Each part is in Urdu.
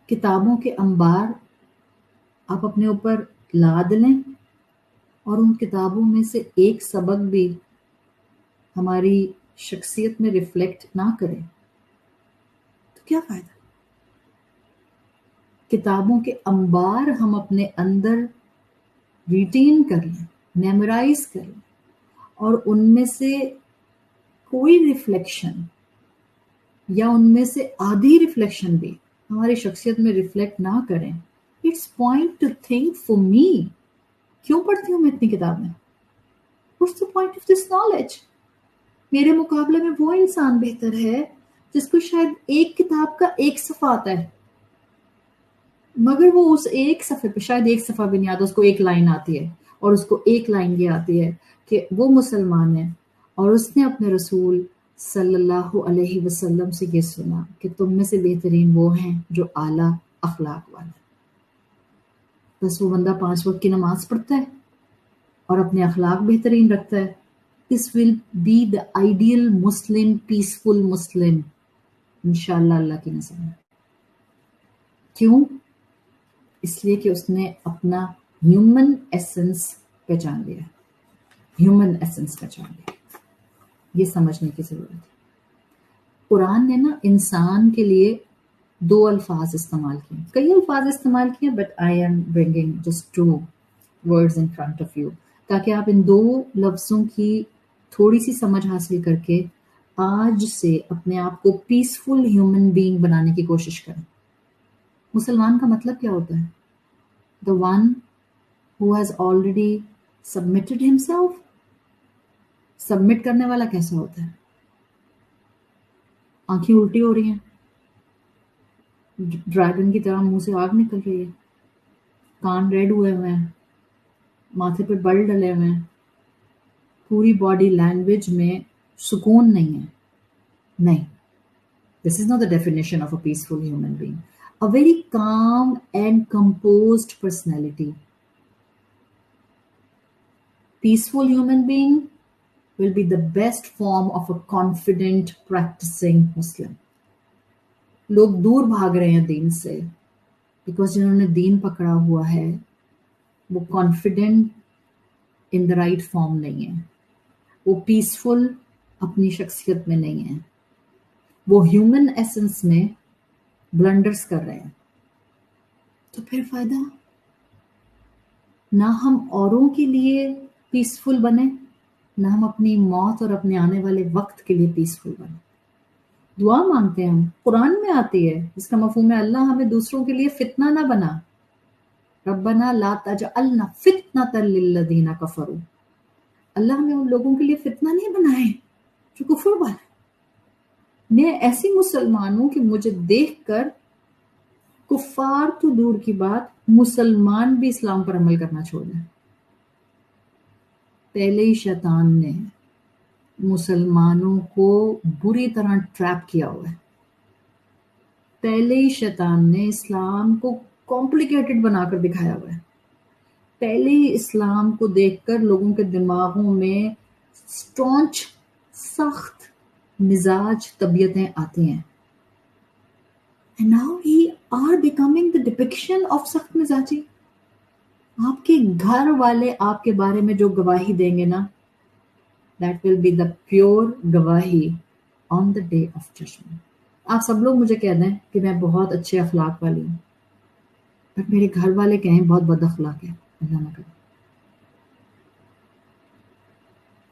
کتابوں کے انبار آپ اپنے اوپر لاد لیں اور ان کتابوں میں سے ایک سبق بھی ہماری شخصیت میں ریفلیکٹ نہ کرے تو کیا فائدہ؟ کتابوں کے انبار ہم اپنے اندر ریٹین کر لیں، میمورائز کر لیں، اور ان میں سے کوئی ریفلیکشن یا ان میں سے آدھی ریفلیکشن بھی ہماری شخصیت میں ریفلیکٹ نہ کریں. It's point to think for me, کیوں پڑھتی ہوں میں اتنی کتابیں؟ What's the point of this knowledge? میرے مقابلے میں وہ انسان بہتر ہے جس کو شاید ایک کتاب کا ایک صفحہ آتا ہے، مگر وہ اس ایک صفحے پہ شاید ایک صفحہ بھی نہیں آتا، اس کو ایک لائن آتی ہے، اور اس کو ایک لائن یہ آتی ہے کہ وہ مسلمان ہے اور اس نے اپنے رسول صلی اللہ علیہ وسلم سے یہ سنا کہ تم میں سے بہترین وہ ہیں جو اعلیٰ اخلاق والے. بس وہ بندہ 5 وقت کی نماز پڑھتا ہے اور اپنے اخلاق بہترین رکھتا ہے. This will be the ideal Muslim, peaceful Muslim انشاءاللہ اللہ کی نظر میں. کیوں؟ اس لیے کہ اس نے اپنا ہیومن ایسنس پہچان لیا. ہیومن ایسنس پہچان لیا. یہ سمجھنے کی ضرورت ہے. قرآن نے نا انسان کے لیے 2 الفاظ استعمال کیے، کئی الفاظ استعمال کیے، but I am bringing just 2 words in front of you تاکہ آپ ان 2 لفظوں کی تھوڑی سی سمجھ حاصل کر کے آج سے اپنے آپ کو پیسفل ہیومن بینگ بنانے کی کوشش کریں. مسلمان کا مطلب کیا ہوتا ہے؟ The one who has already submitted himself. Submit کرنے والا کیسا ہوتا ہے؟ آنکھیں الٹی ہو رہی ہیں، ڈریگن کی طرح منہ سے آگ نکل رہی ہے، کان ریڈ ہوئے ہوئے ہیں، ماتھے پہ بل ڈلے ہوئے ہیں، پوری باڈی لینگویج میں سکون نہیں ہے. نہیں، this is not the definition of a peaceful human being. A very calm and composed personality. Peaceful human being will be the best form of a confident practicing Muslim. لوگ دور بھاگ رہے ہیں دین سے بیکاز جنہوں نے دین پکڑا ہوا ہے وہ confident in the right form نہیں ہے، وہ پیسفل اپنی شخصیت میں نہیں ہے، وہ ہیومن ایسنس میں بلنڈرز کر رہے ہیں. تو پھر فائدہ؟ نہ ہم اوروں کے لیے پیسفل بنے، نہ ہم اپنی موت اور اپنے آنے والے وقت کے لیے پیسفل بنے. دعا مانگتے ہیں ہم، قرآن میں آتی ہے، جس کا مفہوم ہے اللہ ہمیں دوسروں کے لیے فتنہ نہ بنا. ربنا لا تجعلنا فتنۃ للذین کفروا. اللہ ہمیں ان لوگوں کے لیے فتنہ نہیں بنائے جو کفر والے. میں ایسی مسلمان ہوں کہ مجھے دیکھ کر کفار تو دور کی بات مسلمان بھی اسلام پر عمل کرنا چھوڑ دیں. پہلے ہی شیطان نے مسلمانوں کو بری طرح ٹریپ کیا ہوا ہے. پہلے ہی شیطان نے اسلام کو کمپلیکیٹڈ بنا کر دکھایا ہوا ہے. پہلے ہی اسلام کو دیکھ کر لوگوں کے دماغوں میں سٹونچ سخت مزاج طبیعتیں آتی ہیں. And now we are becoming the depiction of سخت مزاجی. آپ کے گھر والے آپ کے بارے میں جو گواہی دیں گے نا، that will be the pure گواہی on the day of judgment. آپ سب لوگ مجھے کہہ دیں کہ میں بہت اچھے اخلاق والی ہوں، بٹ میرے گھر والے کہیں بہت بد اخلاق ہے، اللہ نہ کرے،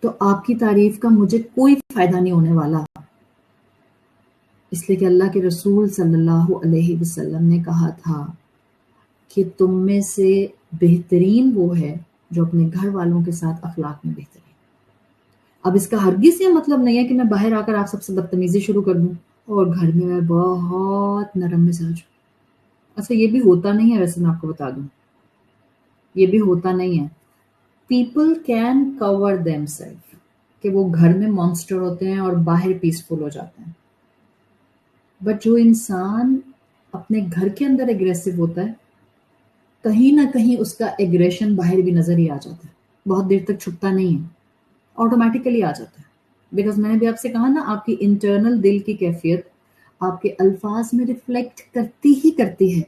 تو آپ کی تعریف کا مجھے کوئی فائدہ نہیں ہونے والا. اس لیے کہ اللہ کے رسول صلی اللہ علیہ وسلم نے کہا تھا کہ تم میں سے بہترین وہ ہے جو اپنے گھر والوں کے ساتھ اخلاق میں بہترین. اب اس کا ہرگز یہ مطلب نہیں ہے کہ میں باہر آ کر آپ سب سے بدتمیزی شروع کر دوں اور گھر میں میں بہت نرم مزاج ہوں. اچھا یہ بھی ہوتا نہیں ہے، ویسے میں آپ کو بتا دوں یہ بھی ہوتا نہیں ہے. People can cover them self کہ وہ گھر میں مانسٹر ہوتے ہیں اور باہر پیسفل ہو جاتے ہیں. بٹ جو انسان اپنے گھر کے اندر ایگریسو ہوتا ہے کہیں نہ کہیں اس کا ایگریشن باہر بھی نظر ہی آ جاتا ہے. بہت دیر تک چھپتا نہیں ہے، آٹومیٹیکلی آ جاتا ہے. بیکاز میں نے بھی آپ سے کہا نا، آپ کی انٹرنل دل کی کیفیت آپ کے الفاظ میں ریفلیکٹ کرتی ہی کرتی ہے